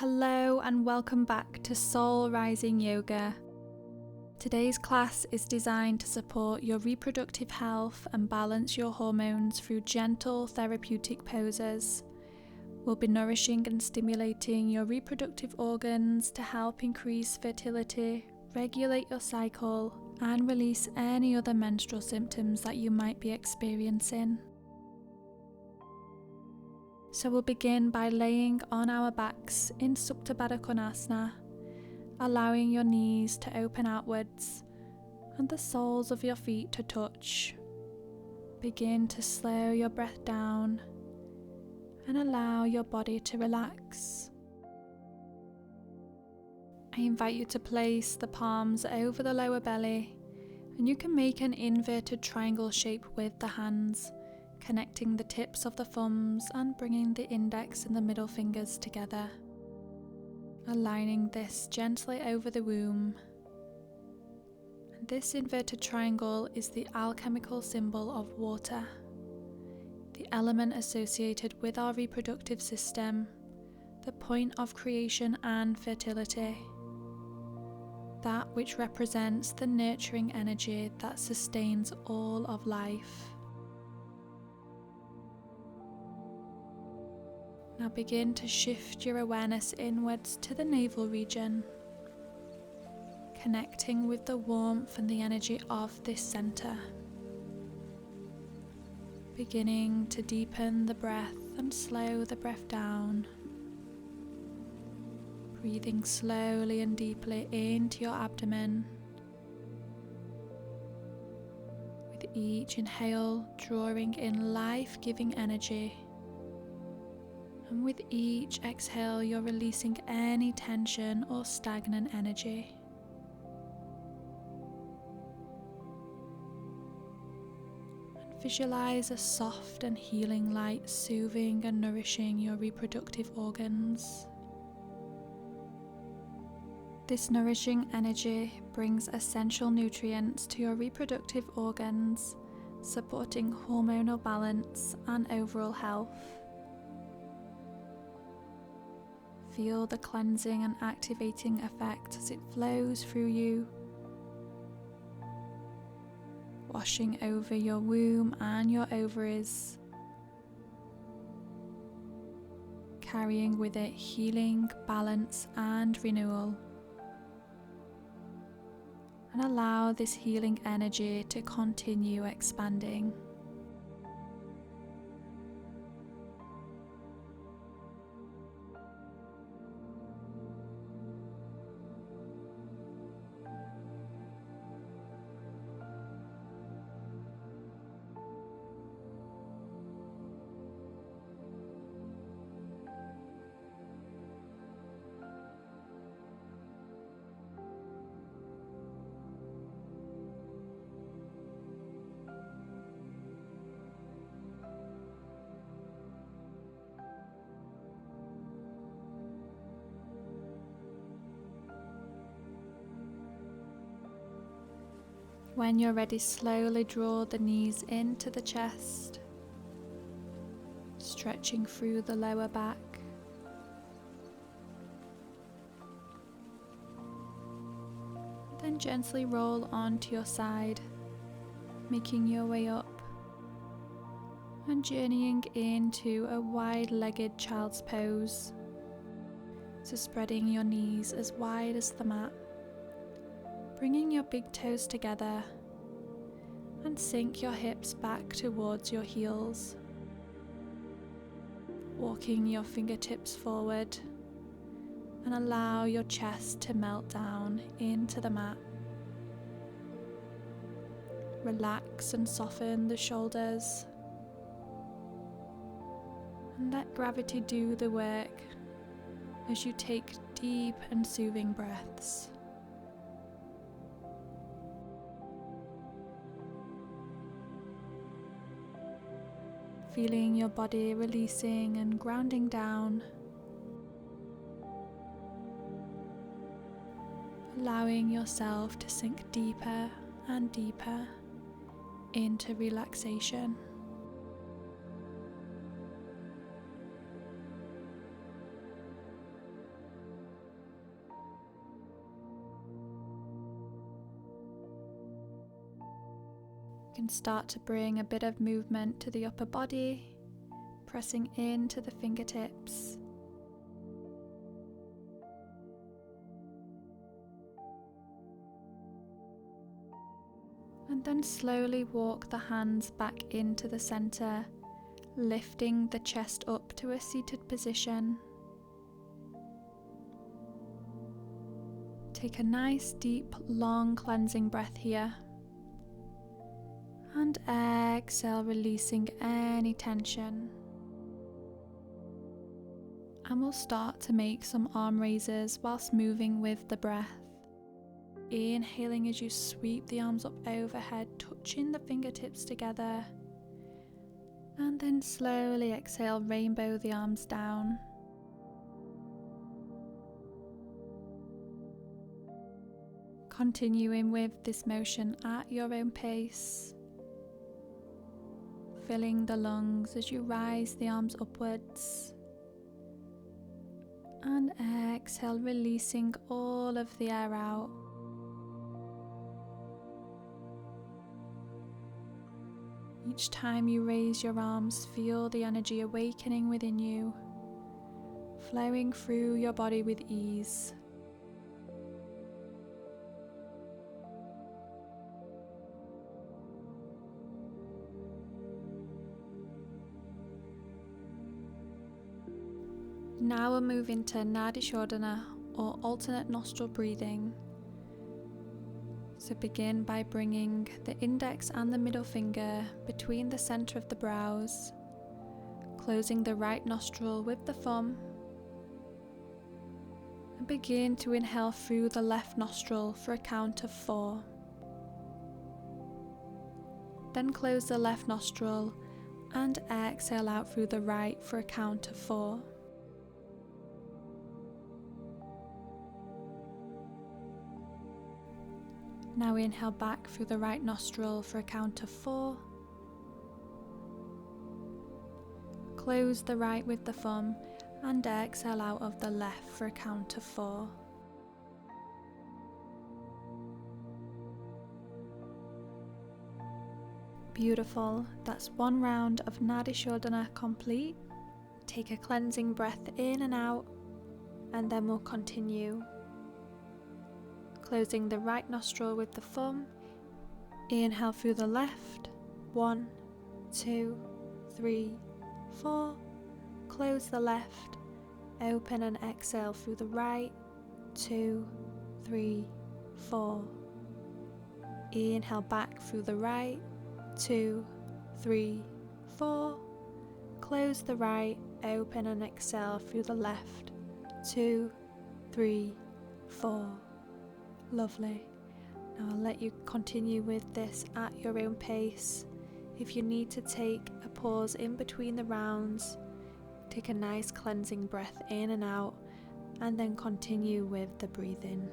Hello and welcome back to Soul Rising Yoga. Today's class is designed to support your reproductive health and balance your hormones through gentle therapeutic poses. We'll be nourishing and stimulating your reproductive organs to help increase fertility, regulate your cycle, and release any other menstrual symptoms that you might be experiencing. So we'll begin by laying on our backs in Supta Baddha Konasana, allowing your knees to open outwards and the soles of your feet to touch. Begin to slow your breath down and allow your body to relax. I invite you to place the palms over the lower belly, and you can make an inverted triangle shape with the hands, connecting the tips of the thumbs and bringing the index and the middle fingers together. Aligning this gently over the womb. And this inverted triangle is the alchemical symbol of water, the element associated with our reproductive system, the point of creation and fertility, that which represents the nurturing energy that sustains all of life. Now begin to shift your awareness inwards to the navel region, connecting with the warmth and the energy of this center. Beginning to deepen the breath and slow the breath down. Breathing slowly and deeply into your abdomen. With each inhale, drawing in life-giving energy. And with each exhale, you're releasing any tension or stagnant energy. And visualize a soft and healing light soothing and nourishing your reproductive organs. This nourishing energy brings essential nutrients to your reproductive organs, supporting hormonal balance and overall health. Feel the cleansing and activating effect as it flows through you, washing over your womb and your ovaries, carrying with it healing, balance, and renewal. And allow this healing energy to continue expanding. When you're ready, slowly draw the knees into the chest, stretching through the lower back. Then gently roll onto your side, making your way up and journeying into a wide-legged child's pose. So spreading your knees as wide as the mat. Bringing your big toes together and sink your hips back towards your heels. Walking your fingertips forward and allow your chest to melt down into the mat. Relax and soften the shoulders and let gravity do the work as you take deep and soothing breaths. Feeling your body releasing and grounding down, allowing yourself to sink deeper and deeper into relaxation. You can start to bring a bit of movement to the upper body, pressing into the fingertips. And then slowly walk the hands back into the center, lifting the chest up to a seated position. Take a nice, deep, long cleansing breath here. And exhale, releasing any tension. And we'll start to make some arm raises whilst moving with the breath. Inhaling as you sweep the arms up overhead, touching the fingertips together. And then slowly exhale, rainbow the arms down. Continuing with this motion at your own pace. Filling the lungs as you rise the arms upwards. And exhale, releasing all of the air out. Each time you raise your arms, feel the energy awakening within you, flowing through your body with ease. Now we'll move into Nadi Shodhana, or alternate nostril breathing. So begin by bringing the index and the middle finger between the center of the brows, closing the right nostril with the thumb, and begin to inhale through the left nostril for a count of 4. Then close the left nostril and exhale out through the right for a count of 4. Now inhale back through the right nostril for a count of 4. Close the right with the thumb and exhale out of the left for a count of 4. Beautiful, that's one round of Nadi Shodhana complete. Take a cleansing breath in and out, and then we'll continue. Closing the right nostril with the thumb, inhale through the left, 1, 2, 3, 4, close the left, open and exhale through the right, 2, 3, 4, inhale back through the right, 2, 3, 4, close the right, open and exhale through the left, 2, 3, 4. Lovely. Now I'll let you continue with this at your own pace. If you need to take a pause in between the rounds, take a nice cleansing breath in and out, and then continue with the breathing.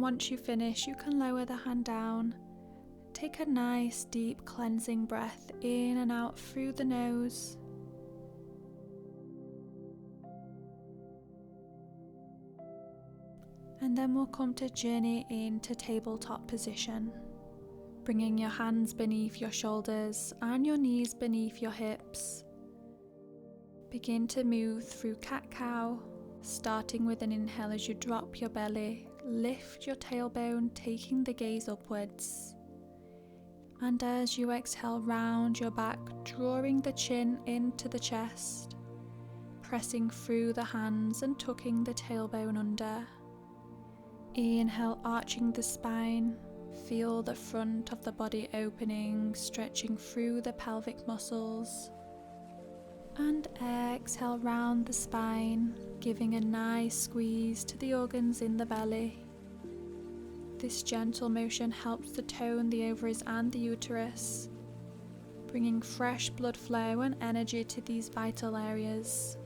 once you finish, you can lower the hand down. Take a nice deep cleansing breath in and out through the nose. And then we'll come to journey into tabletop position. Bringing your hands beneath your shoulders and your knees beneath your hips. Begin to move through cat-cow, starting with an inhale as you drop your belly, lift your tailbone, taking the gaze upwards. And as you exhale, round your back, drawing the chin into the chest, pressing through the hands and tucking the tailbone under. Inhale, arching the spine, feel the front of the body opening, stretching through the pelvic muscles. And exhale, round the spine, giving a nice squeeze to the organs in the belly. This gentle motion helps to tone the ovaries and the uterus, bringing fresh blood flow and energy to these vital areas.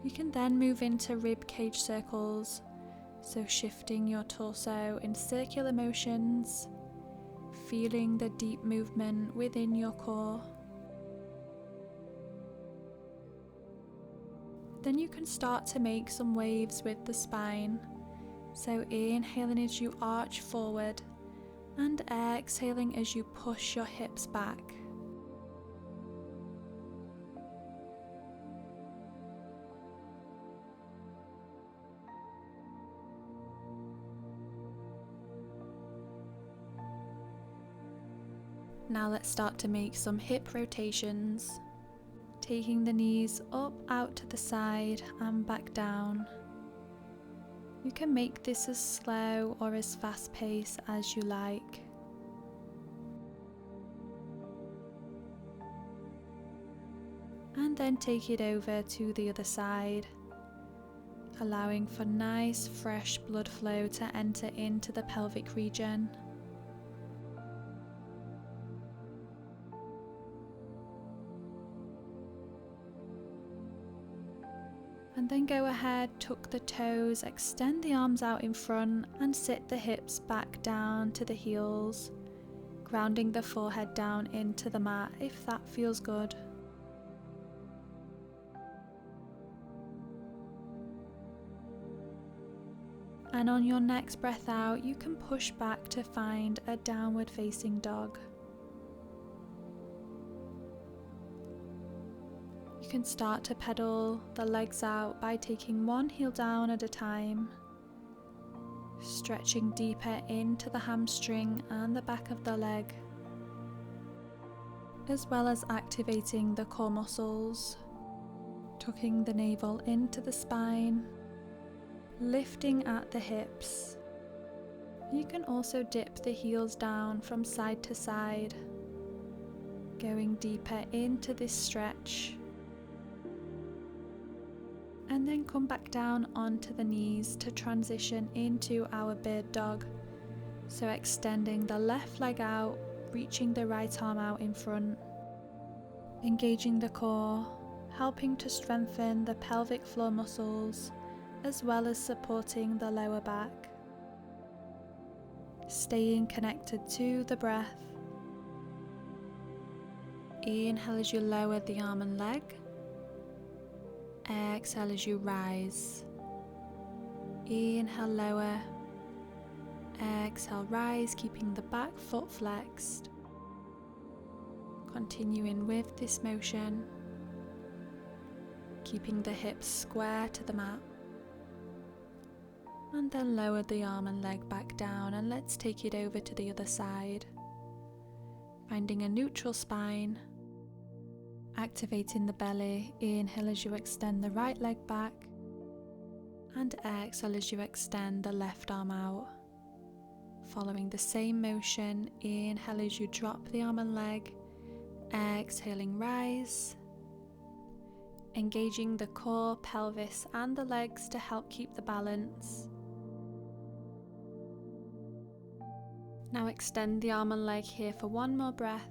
You can then move into rib cage circles, so shifting your torso in circular motions, feeling the deep movement within your core. Then you can start to make some waves with the spine, so inhaling as you arch forward and exhaling as you push your hips back. Now let's start to make some hip rotations, taking the knees up, out to the side and back down. You can make this as slow or as fast paced as you like. And then take it over to the other side, allowing for nice fresh blood flow to enter into the pelvic region. And then go ahead, tuck the toes, extend the arms out in front and sit the hips back down to the heels, grounding the forehead down into the mat if that feels good. And on your next breath out, you can push back to find a downward facing dog. You can start to pedal the legs out by taking one heel down at a time, stretching deeper into the hamstring and the back of the leg, as well as activating the core muscles, tucking the navel into the spine, lifting at the hips. You can also dip the heels down from side to side, going deeper into this stretch. And then come back down onto the knees to transition into our bird dog. So extending the left leg out, reaching the right arm out in front, engaging the core, helping to strengthen the pelvic floor muscles, as well as supporting the lower back. Staying connected to the breath. Inhale as you lower the arm and leg. Exhale as you rise. Inhale, lower. Exhale, rise, keeping the back foot flexed. Continuing with this motion, keeping the hips square to the mat. And then lower the arm and leg back down, and let's take it over to the other side. Finding a neutral spine. Activating the belly, inhale as you extend the right leg back, and exhale as you extend the left arm out. Following the same motion, inhale as you drop the arm and leg, exhaling, rise. Engaging the core, pelvis and the legs to help keep the balance. Now extend the arm and leg here for one more breath.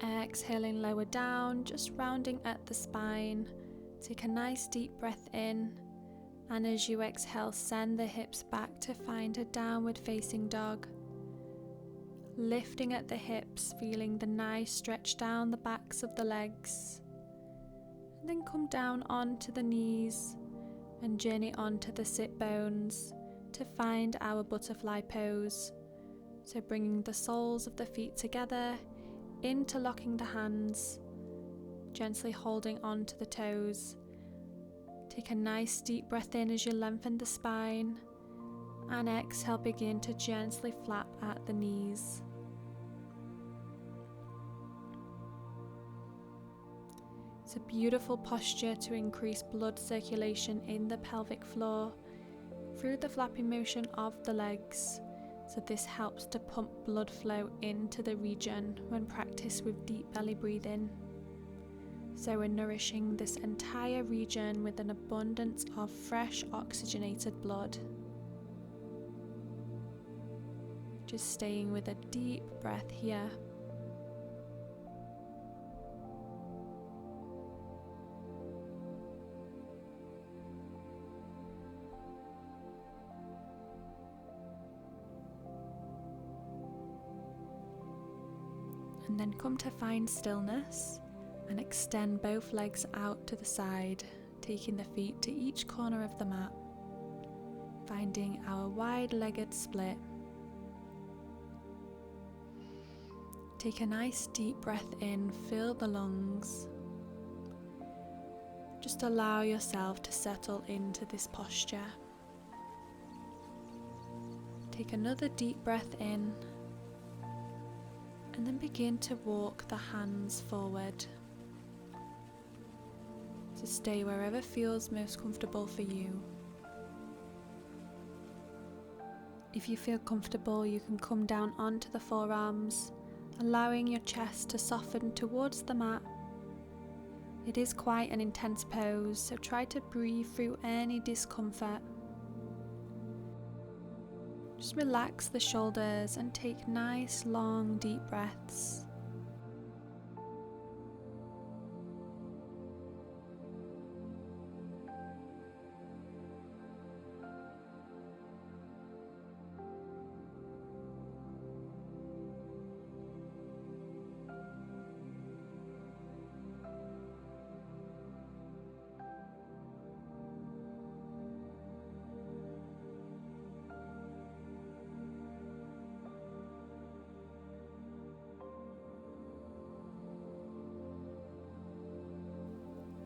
Exhaling lower down, just rounding at the spine. Take a nice deep breath in, and as you exhale, send the hips back to find a downward facing dog. Lifting at the hips, feeling the nice stretch down the backs of the legs. And then come down onto the knees and journey onto the sit bones to find our butterfly pose. So bringing the soles of the feet together, interlocking the hands, gently holding onto the toes. Take a nice deep breath in as you lengthen the spine, and exhale, begin to gently flap at the knees. It's a beautiful posture to increase blood circulation in the pelvic floor through the flapping motion of the legs. So this helps to pump blood flow into the region when practiced with deep belly breathing. So we're nourishing this entire region with an abundance of fresh oxygenated blood. Just staying with a deep breath here. And then come to find stillness and extend both legs out to the side, taking the feet to each corner of the mat, finding our wide-legged split. Take a nice deep breath in, fill the lungs. Just allow yourself to settle into this posture. Take another deep breath in, and then begin to walk the hands forward. So stay wherever feels most comfortable for you. If you feel comfortable, you can come down onto the forearms, allowing your chest to soften towards the mat. It is quite an intense pose, so try to breathe through any discomfort. Just relax the shoulders and take nice, long, deep breaths.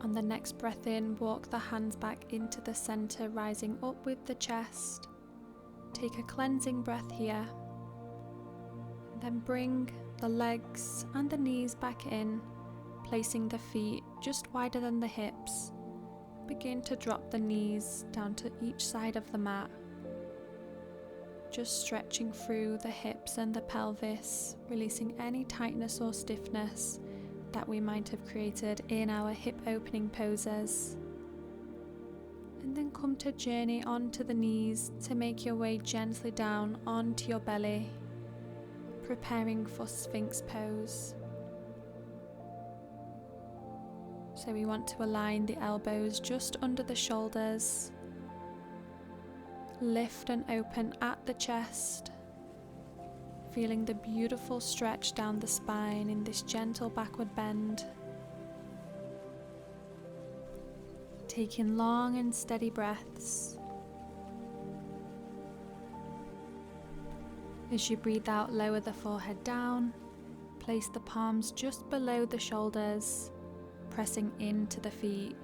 On the next breath in, walk the hands back into the center, rising up with the chest. Take a cleansing breath here. Then bring the legs and the knees back in, placing the feet just wider than the hips. Begin to drop the knees down to each side of the mat. Just stretching through the hips and the pelvis, releasing any tightness or stiffness that we might have created in our hip opening poses. And then come to journey onto the knees to make your way gently down onto your belly, preparing for Sphinx pose. So we want to align the elbows just under the shoulders, lift and open at the chest, feeling the beautiful stretch down the spine in this gentle backward bend. Taking long and steady breaths. As you breathe out, lower the forehead down, place the palms just below the shoulders, pressing into the feet.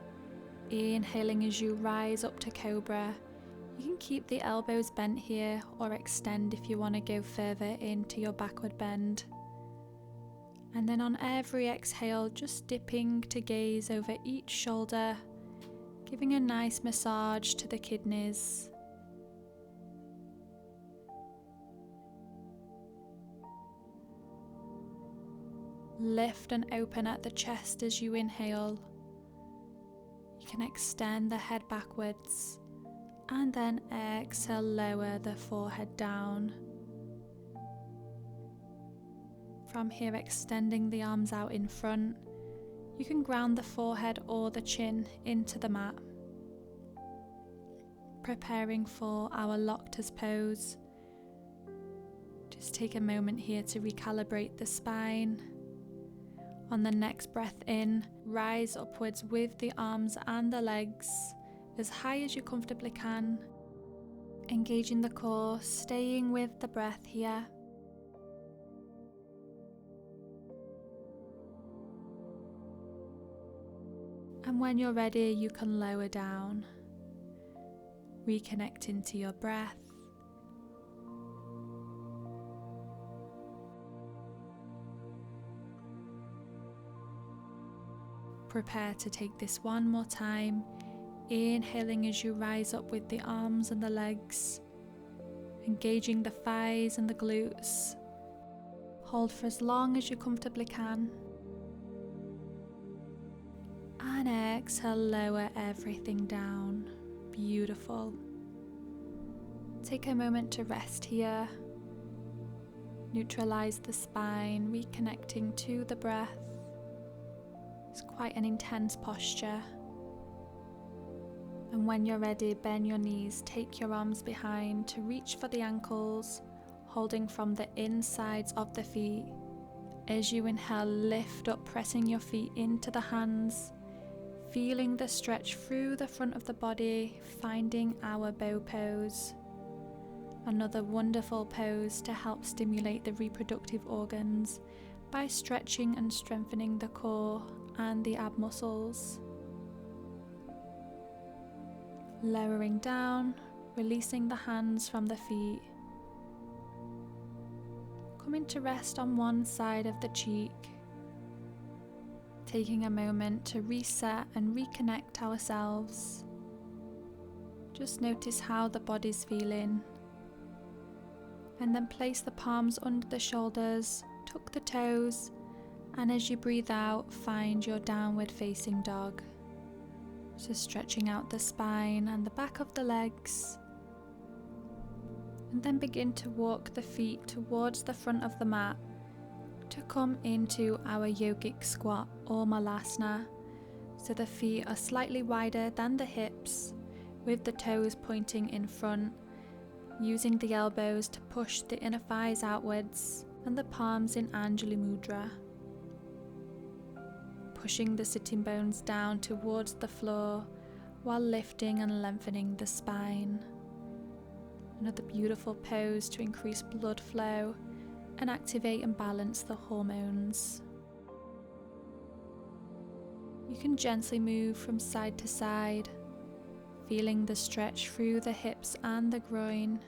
Inhaling as you rise up to Cobra. You can keep the elbows bent here or extend if you want to go further into your backward bend. And then on every exhale, just dipping to gaze over each shoulder, giving a nice massage to the kidneys. Lift and open at the chest as you inhale. You can extend the head backwards. And then exhale, lower the forehead down. From here, extending the arms out in front, you can ground the forehead or the chin into the mat. Preparing for our locked pose. Just take a moment here to recalibrate the spine. On the next breath in, rise upwards with the arms and the legs as high as you comfortably can. Engaging the core, staying with the breath here. And when you're ready, you can lower down, reconnecting to your breath. Prepare to take this one more time, inhaling as you rise up with the arms and the legs, engaging the thighs and the glutes. Hold for as long as you comfortably can. And exhale, lower everything down. Beautiful. Take a moment to rest here. Neutralize the spine, reconnecting to the breath. It's quite an intense posture. And when you're ready, bend your knees, take your arms behind to reach for the ankles, holding from the insides of the feet. As you inhale, lift up, pressing your feet into the hands, feeling the stretch through the front of the body, finding our bow pose. Another wonderful pose to help stimulate the reproductive organs by stretching and strengthening the core and the ab muscles. Lowering down, releasing the hands from the feet. Coming to rest on one side of the cheek. Taking a moment to reset and reconnect ourselves. Just notice how the body's feeling. And then place the palms under the shoulders, tuck the toes, and as you breathe out, find your downward facing dog. So stretching out the spine and the back of the legs. And then begin to walk the feet towards the front of the mat to come into our yogic squat or malasana. So the feet are slightly wider than the hips, with the toes pointing in front, using the elbows to push the inner thighs outwards and the palms in Anjali Mudra. Pushing the sitting bones down towards the floor while lifting and lengthening the spine. Another beautiful pose to increase blood flow and activate and balance the hormones. You can gently move from side to side, feeling the stretch through the hips and the groin.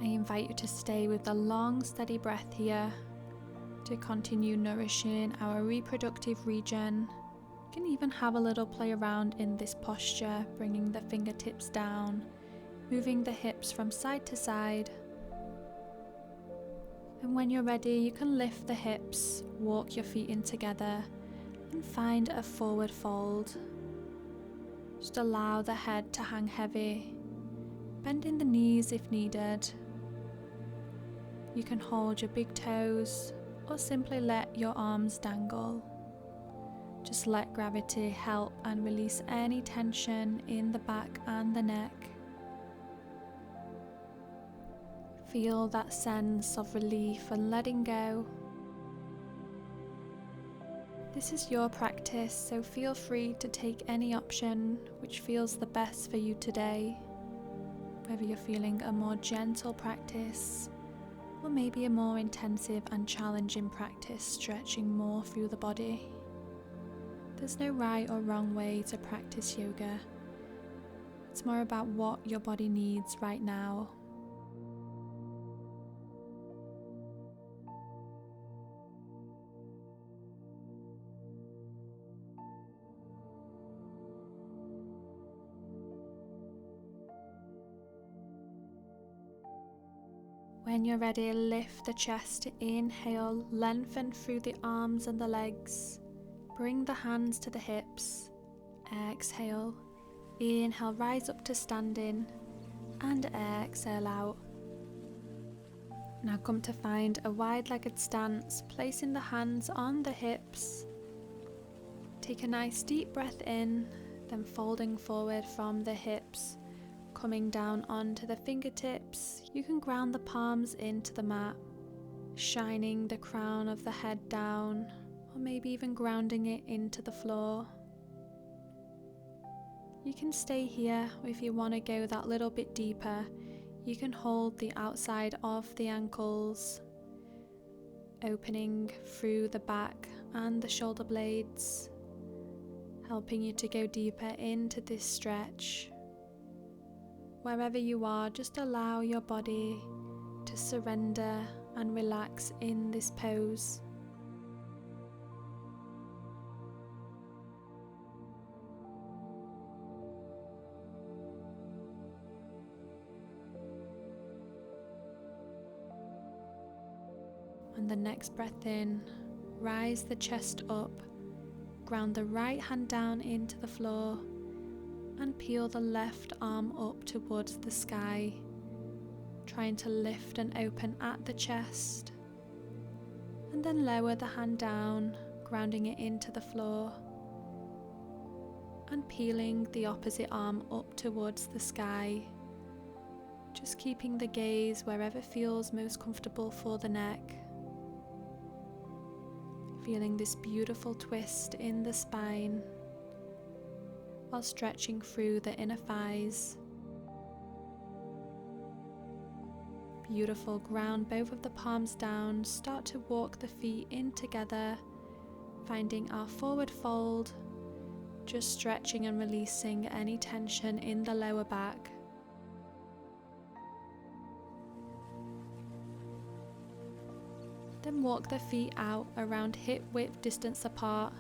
I invite you to stay with a long, steady breath here to continue nourishing our reproductive region. You can even have a little play around in this posture, bringing the fingertips down, moving the hips from side to side. And when you're ready, you can lift the hips, walk your feet in together, and find a forward fold. Just allow the head to hang heavy, bending the knees if needed. You can hold your big toes or simply let your arms dangle. Just let gravity help and release any tension in the back and the neck. Feel that sense of relief and letting go. This is your practice, so feel free to take any option which feels the best for you today. Whether you're feeling a more gentle practice or maybe a more intensive and challenging practice, stretching more through the body. There's no right or wrong way to practice yoga. It's more about what your body needs right now. When you're ready, lift the chest, inhale, lengthen through the arms and the legs. Bring the hands to the hips. Exhale, inhale, rise up to standing, and exhale out. Now come to find a wide-legged stance, placing the hands on the hips. Take a nice deep breath in, then folding forward from the hips, coming down onto the fingertips. You can ground the palms into the mat, shining the crown of the head down, or maybe even grounding it into the floor. You can stay here, or if you want to go that little bit deeper, you can hold the outside of the ankles, opening through the back and the shoulder blades, helping you to go deeper into this stretch. Wherever you are, just allow your body to surrender and relax in this pose. On the next breath in, rise the chest up, ground the right hand down into the floor, and peel the left arm up towards the sky, trying to lift and open at the chest, and then lower the hand down, grounding it into the floor, and peeling the opposite arm up towards the sky, just keeping the gaze wherever feels most comfortable for the neck. Feeling this beautiful twist in the spine while stretching through the inner thighs. Beautiful. Ground both of the palms down, start to walk the feet in together, finding our forward fold, just stretching and releasing any tension in the lower back. Then walk the feet out around hip width distance apart,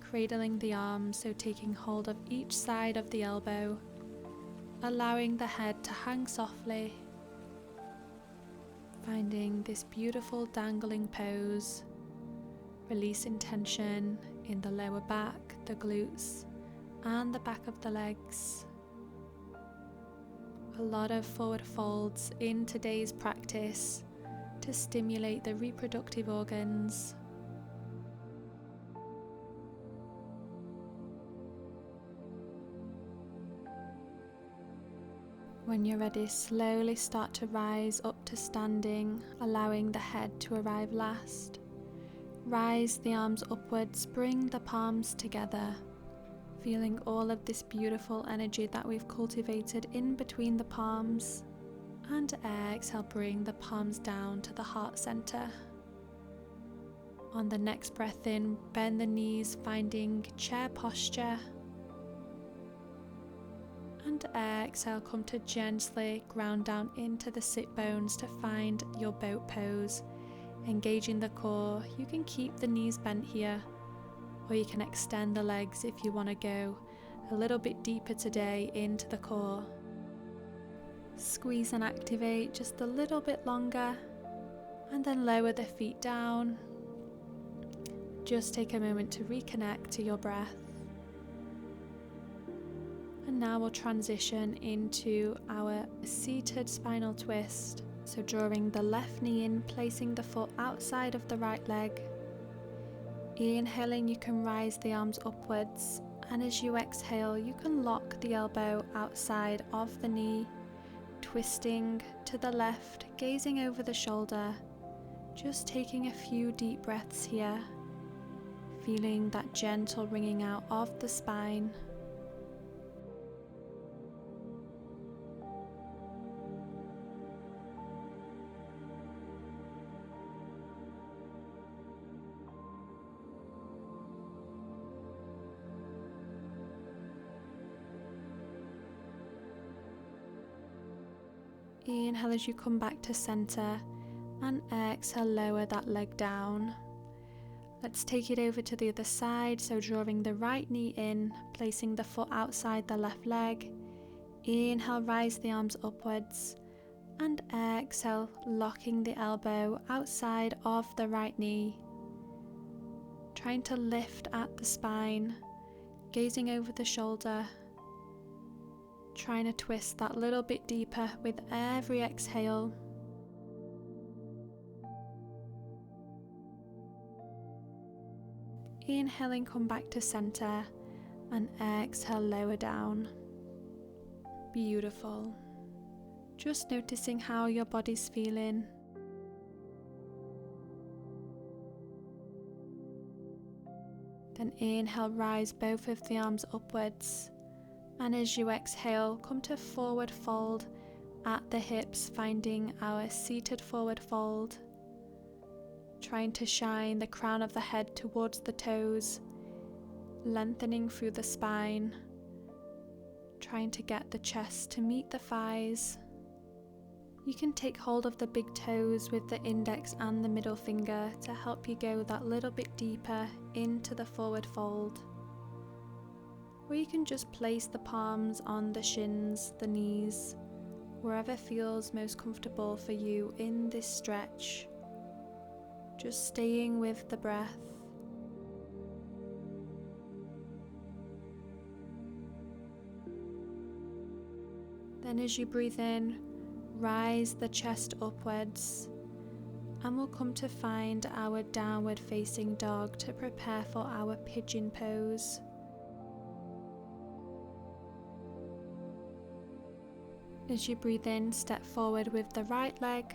cradling the arms, so taking hold of each side of the elbow, allowing the head to hang softly, finding this beautiful dangling pose, releasing tension in the lower back, the glutes, and the back of the legs. A lot of forward folds in today's practice to stimulate the reproductive organs. When you're ready, slowly start to rise up to standing, allowing the head to arrive last. Rise the arms upwards, bring the palms together, feeling all of this beautiful energy that we've cultivated in between the palms. And exhale, bring the palms down to the heart center. On the next breath in, bend the knees, finding chair posture. And exhale, come to gently ground down into the sit bones to find your boat pose, engaging the core. You can keep the knees bent here, or you can extend the legs if you want to go a little bit deeper today into the core. Squeeze and activate just a little bit longer, and then lower the feet down. Just take a moment to reconnect to your breath. And now we'll transition into our seated spinal twist. So drawing the left knee in, placing the foot outside of the right leg. Inhaling, you can rise the arms upwards, and as you exhale, you can lock the elbow outside of the knee, twisting to the left, gazing over the shoulder, just taking a few deep breaths here, feeling that gentle wringing out of the spine. Inhale as you come back to center, and exhale, lower that leg down. Let's take it over to the other side, so drawing the right knee in, placing the foot outside the left leg. Inhale, rise the arms upwards, and exhale, locking the elbow outside of the right knee. Trying to lift at the spine, gazing over the shoulder, trying to twist that little bit deeper with every exhale. Inhaling, come back to center, and exhale, lower down. Beautiful. Just noticing how your body's feeling. Then inhale, rise both of the arms upwards, and as you exhale, come to forward fold at the hips, finding our seated forward fold, trying to shine the crown of the head towards the toes, lengthening through the spine, trying to get the chest to meet the thighs. You can take hold of the big toes with the index and the middle finger to help you go that little bit deeper into the forward fold. Or you can just place the palms on the shins, the knees, wherever feels most comfortable for you in this stretch. Just staying with the breath. Then as you breathe in, rise the chest upwards, and we'll come to find our downward facing dog to prepare for our pigeon pose. As you breathe in, step forward with the right leg,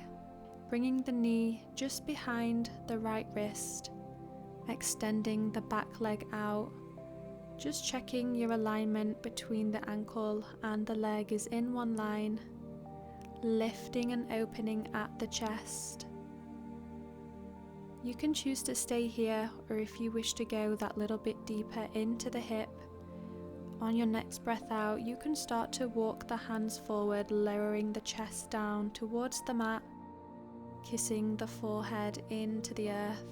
bringing the knee just behind the right wrist, extending the back leg out, just checking your alignment between the ankle and the leg is in one line, lifting and opening at the chest. You can choose to stay here, or if you wish to go that little bit deeper into the hip, on your next breath out, you can start to walk the hands forward, lowering the chest down towards the mat, kissing the forehead into the earth,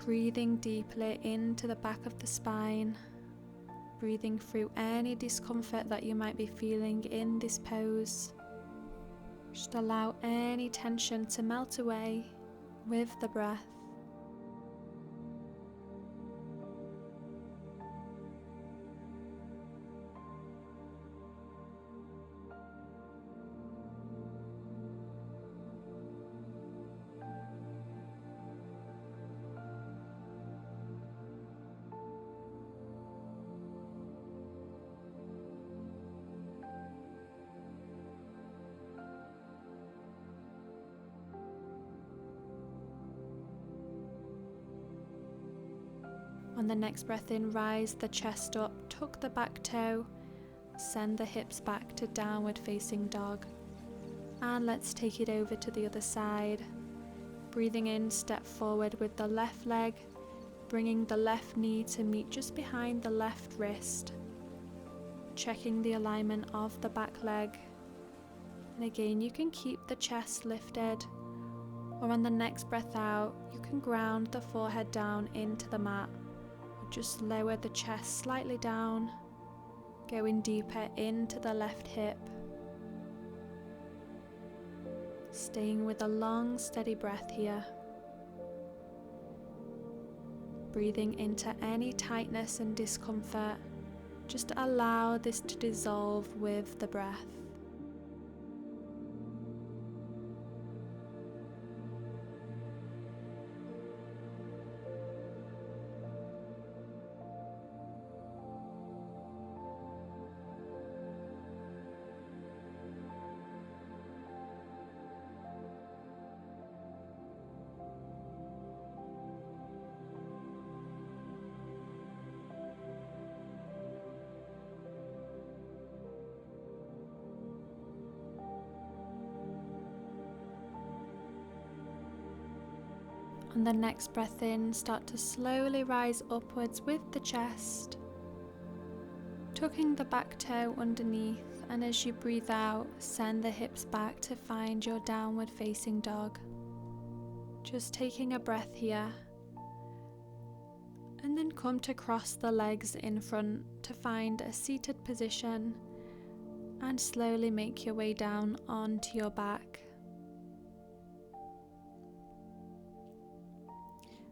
breathing deeply into the back of the spine, breathing through any discomfort that you might be feeling in this pose. Just allow any tension to melt away with the breath. On the next breath in, rise the chest up, tuck the back toe, send the hips back to downward facing dog. And let's take it over to the other side. Breathing in, step forward with the left leg, bringing the left knee to meet just behind the left wrist, checking the alignment of the back leg. And again, you can keep the chest lifted, or on the next breath out, you can ground the forehead down into the mat. Just lower the chest slightly down, going deeper into the left hip. Staying with a long, steady breath here. Breathing into any tightness and discomfort. Just allow this to dissolve with the breath. On the next breath in, start to slowly rise upwards with the chest, tucking the back toe underneath, and as you breathe out, send the hips back to find your downward facing dog. Just taking a breath here, and then come to cross the legs in front to find a seated position, and slowly make your way down onto your back.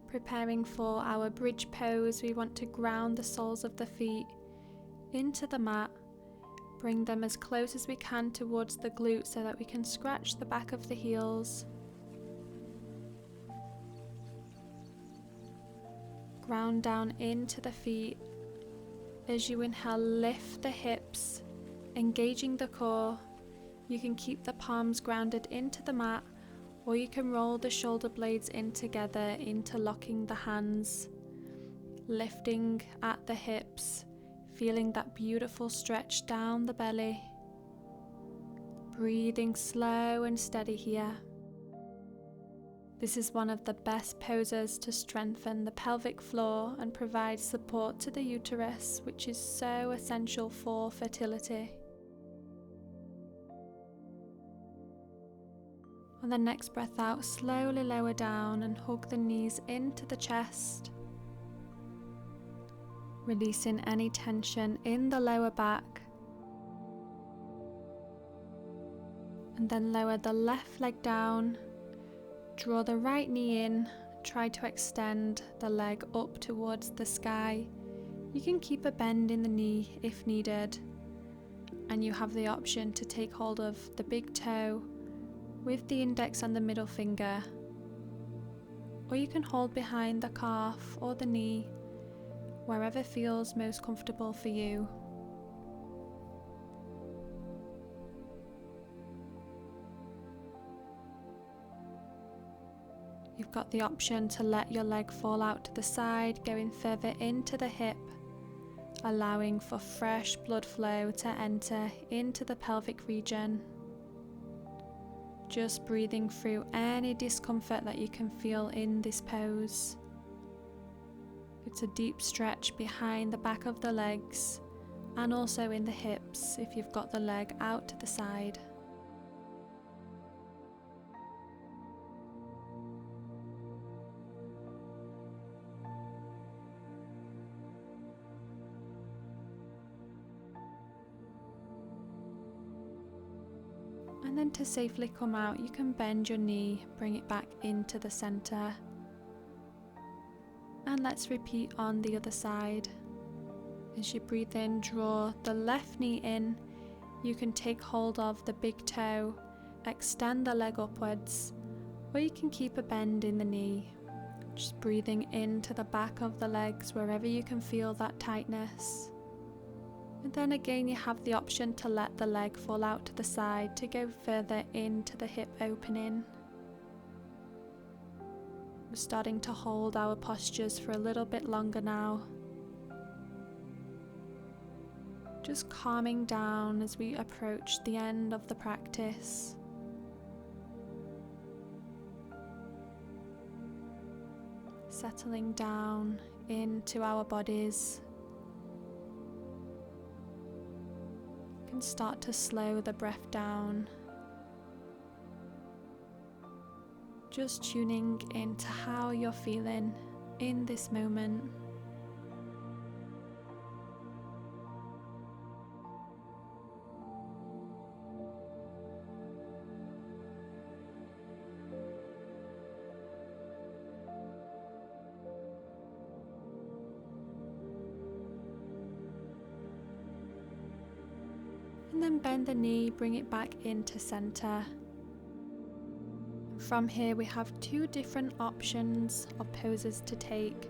Preparing for our bridge pose, we want to ground the soles of the feet into the mat, bring them as close as we can towards the glutes so that we can scratch the back of the heels. ground down into the feet. As you inhale, lift the hips, engaging the core. You can keep the palms grounded into the mat, or you can roll the shoulder blades in together, interlocking the hands, lifting at the hips, feeling that beautiful stretch down the belly. Breathing slow and steady here. This is one of the best poses to strengthen the pelvic floor and provide support to the uterus, which is so essential for fertility. On the next breath out, slowly lower down and hug the knees into the chest, releasing any tension in the lower back. And then lower the left leg down, draw the right knee in, try to extend the leg up towards the sky. You can keep a bend in the knee if needed, and you have the option to take hold of the big toe with the index and the middle finger, or you can hold behind the calf or the knee, wherever feels most comfortable for you. You've got the option to let your leg fall out to the side, going further into the hip, allowing for fresh blood flow to enter into the pelvic region. Just breathing through any discomfort that you can feel in this pose. It's a deep stretch behind the back of the legs and also in the hips if you've got the leg out to the side. And then to safely come out, you can bend your knee, bring it back into the center. And let's repeat on the other side. As you breathe in, draw the left knee in. You can take hold of the big toe, extend the leg upwards, or you can keep a bend in the knee. Just breathing into the back of the legs wherever you can feel that tightness. And then again, you have the option to let the leg fall out to the side to go further into the hip opening. We're starting to hold our postures for a little bit longer now. Just calming down as we approach the end of the practice. Settling down into our bodies. Can start to slow the breath down, just tuning into how you're feeling in this moment. And then bend the knee, bring it back into center. From here we have two different options of poses to take.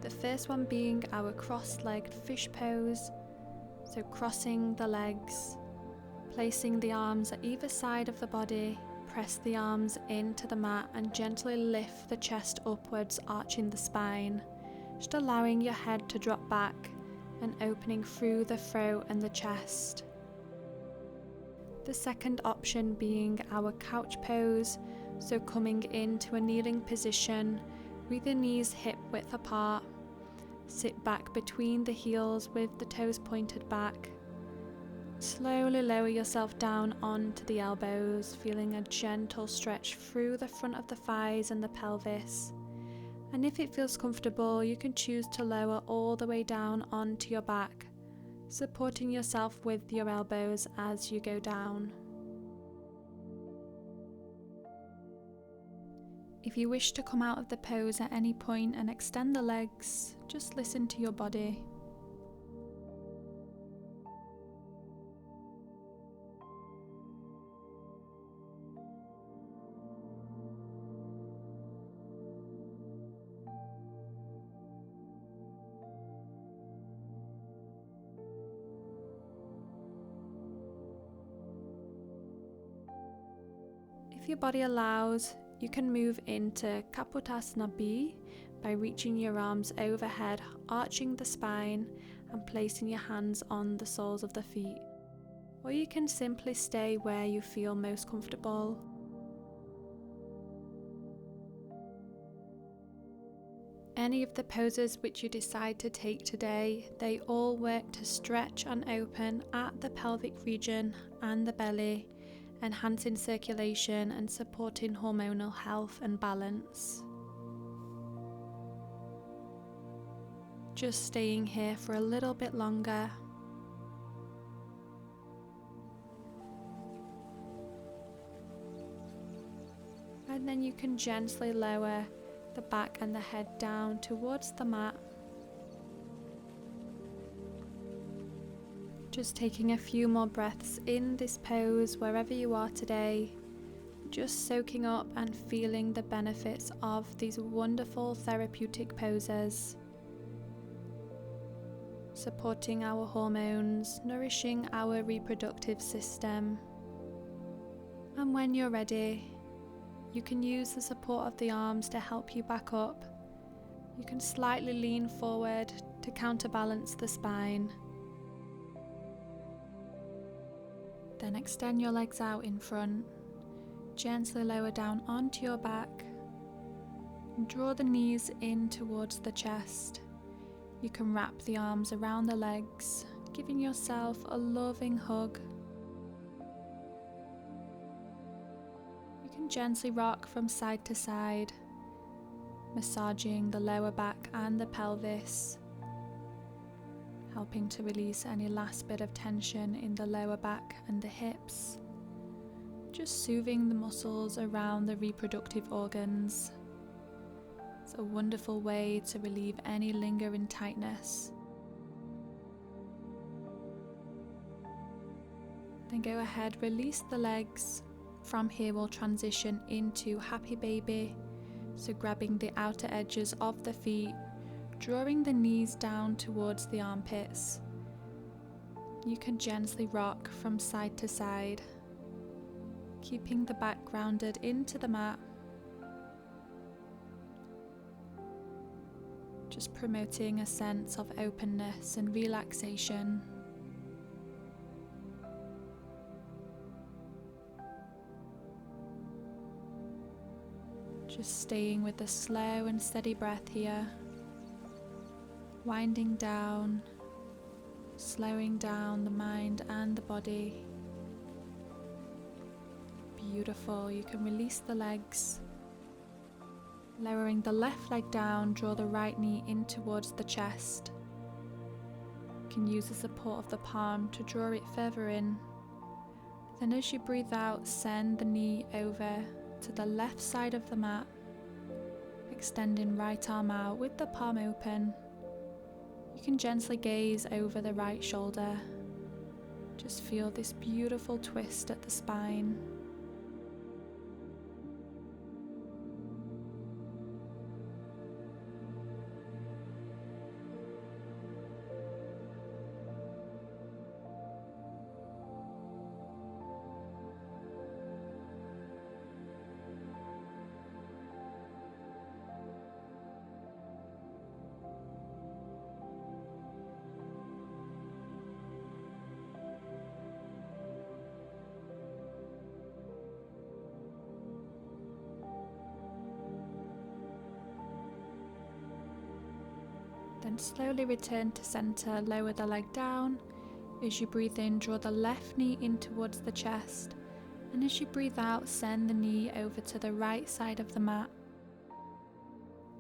The first one being our cross-legged fish pose, so crossing the legs, placing the arms at either side of the body, press the arms into the mat and gently lift the chest upwards, arching the spine, just allowing your head to drop back and opening through the throat and the chest. The second option being our couch pose, so coming into a kneeling position with the knees hip width apart. Sit back between the heels with the toes pointed back. Slowly lower yourself down onto the elbows, feeling a gentle stretch through the front of the thighs and the pelvis. And if it feels comfortable, you can choose to lower all the way down onto your back, supporting yourself with your elbows as you go down. If you wish to come out of the pose at any point and extend the legs, just listen to your body. If your body allows, you can move into Kapotasana B by reaching your arms overhead, arching the spine and placing your hands on the soles of the feet. Or you can simply stay where you feel most comfortable. Any of the poses which you decide to take today, they all work to stretch and open at the pelvic region and the belly, enhancing circulation and supporting hormonal health and balance. Just staying here for a little bit longer. And then you can gently lower the back and the head down towards the mat. Just taking a few more breaths in this pose wherever you are today, just soaking up and feeling the benefits of these wonderful therapeutic poses, supporting our hormones, nourishing our reproductive system. And when you're ready, you can use the support of the arms to help you back up. You can slightly lean forward to counterbalance the spine. Then extend your legs out in front. Gently lower down onto your back. And draw the knees in towards the chest. You can wrap the arms around the legs, giving yourself a loving hug. Gently rock from side to side, massaging the lower back and the pelvis, helping to release any last bit of tension in the lower back and the hips, just soothing the muscles around the reproductive organs. It's a wonderful way to relieve any lingering tightness. Then go ahead, release the legs. From here we'll transition into Happy Baby, so grabbing the outer edges of the feet, drawing the knees down towards the armpits. You can gently rock from side to side, keeping the back grounded into the mat, just promoting a sense of openness and relaxation. Just staying with a slow and steady breath here, winding down, slowing down the mind and the body. Beautiful. You can release the legs. Lowering the left leg down, draw the right knee in towards the chest. You can use the support of the palm to draw it further in. Then as you breathe out, send the knee over to the left side of the mat, extending right arm out with the palm open. You can gently gaze over the right shoulder. Just feel this beautiful twist at the spine. Then slowly return to center, lower the leg down. As you breathe in, draw the left knee in towards the chest. And as you breathe out, send the knee over to the right side of the mat.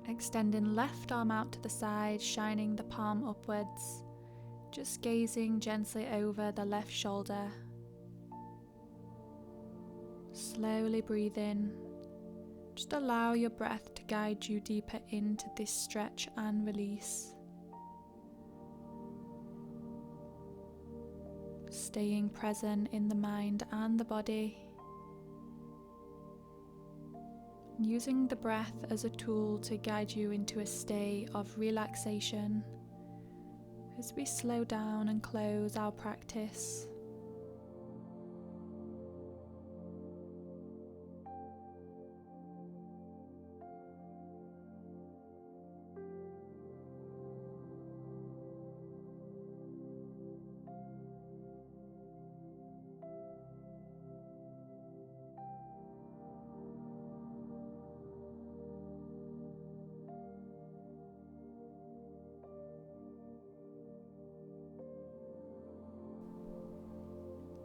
Extending left arm out to the side, shining the palm upwards. Just gazing gently over the left shoulder. Slowly breathe in. Just allow your breath to guide you deeper into this stretch and release. Staying present in the mind and the body. Using the breath as a tool to guide you into a state of relaxation as we slow down and close our practice.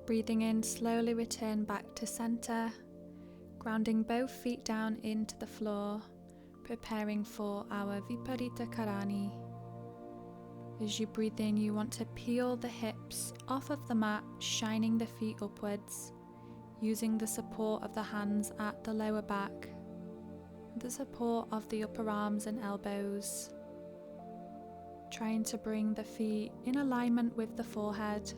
Breathing in, slowly return back to center, grounding both feet down into the floor, preparing for our Viparita Karani. As you breathe in, you want to peel the hips off of the mat, shining the feet upwards, using the support of the hands at the lower back, the support of the upper arms and elbows, trying to bring the feet in alignment with the forehead.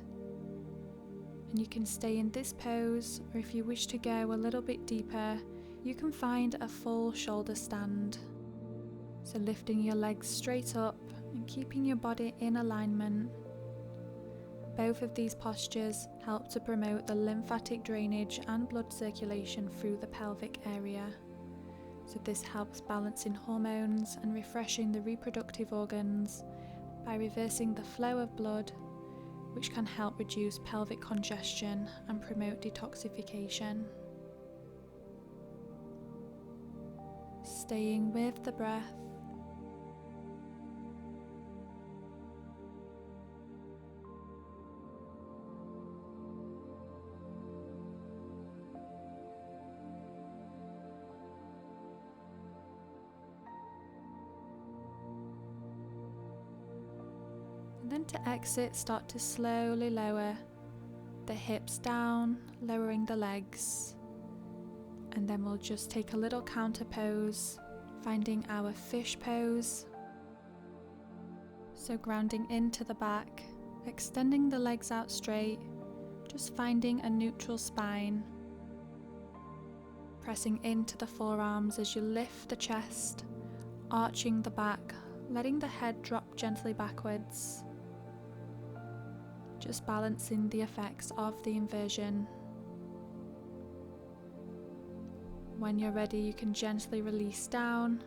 And you can stay in this pose, or if you wish to go a little bit deeper, you can find a full shoulder stand. So lifting your legs straight up and keeping your body in alignment. Both of these postures help to promote the lymphatic drainage and blood circulation through the pelvic area. So this helps balancing hormones and refreshing the reproductive organs by reversing the flow of blood, which can help reduce pelvic congestion and promote detoxification. Staying with the breath. And then to exit, start to slowly lower the hips down, lowering the legs. And then we'll just take a little counter pose, finding our fish pose. So grounding into the back, extending the legs out straight, just finding a neutral spine. Pressing into the forearms as you lift the chest, arching the back, letting the head drop gently backwards. Just balancing the effects of the inversion. When you're ready, you can gently release down,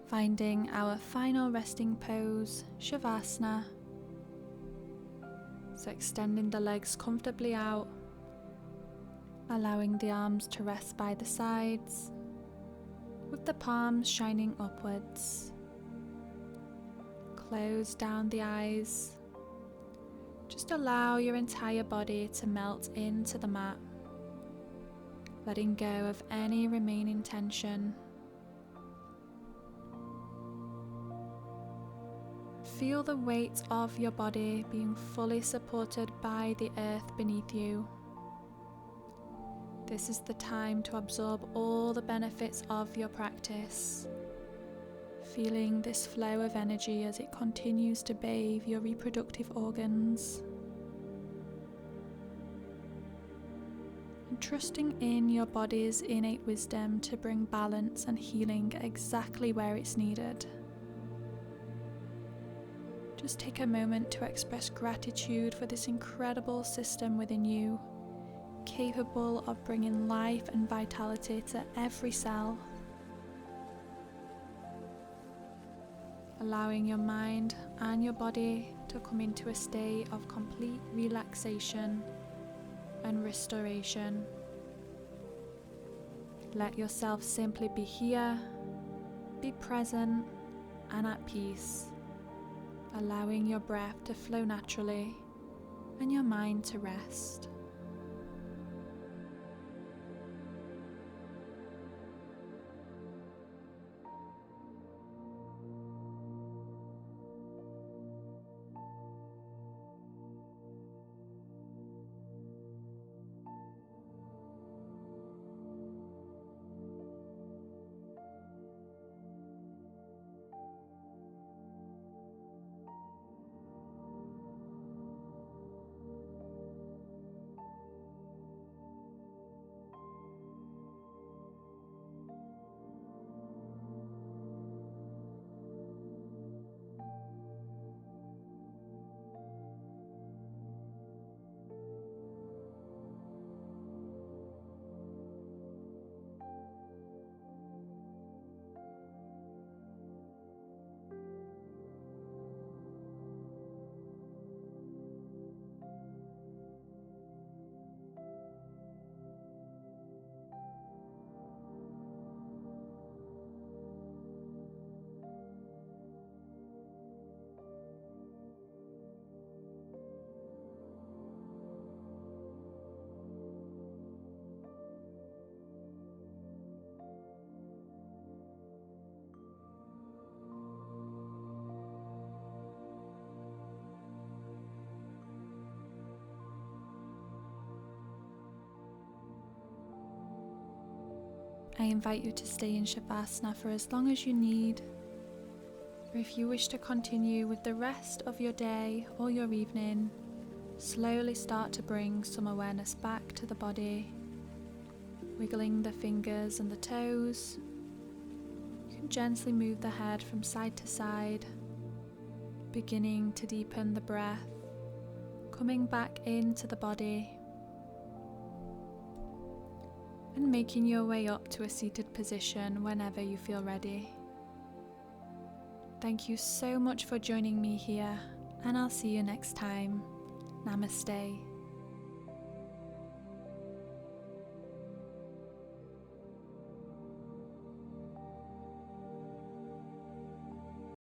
finding our final resting pose, Savasana. So extending the legs comfortably out, allowing the arms to rest by the sides, with the palms shining upwards. Close down the eyes. Just allow your entire body to melt into the mat, letting go of any remaining tension. Feel the weight of your body being fully supported by the earth beneath you. This is the time to absorb all the benefits of your practice, feeling this flow of energy as it continues to bathe your reproductive organs. And trusting in your body's innate wisdom to bring balance and healing exactly where it's needed. Just take a moment to express gratitude for this incredible system within you, capable of bringing life and vitality to every cell. Allowing your mind and your body to come into a state of complete relaxation and restoration. Let yourself simply be here, be present and at peace, allowing your breath to flow naturally and your mind to rest. I invite you to stay in Shavasana for as long as you need. Or if you wish to continue with the rest of your day or your evening, slowly start to bring some awareness back to the body, wiggling the fingers and the toes. You can gently move the head from side to side, beginning to deepen the breath, coming back into the body, and making your way up to a seated position whenever you feel ready. Thank you so much for joining me here, and I'll see you next time. Namaste.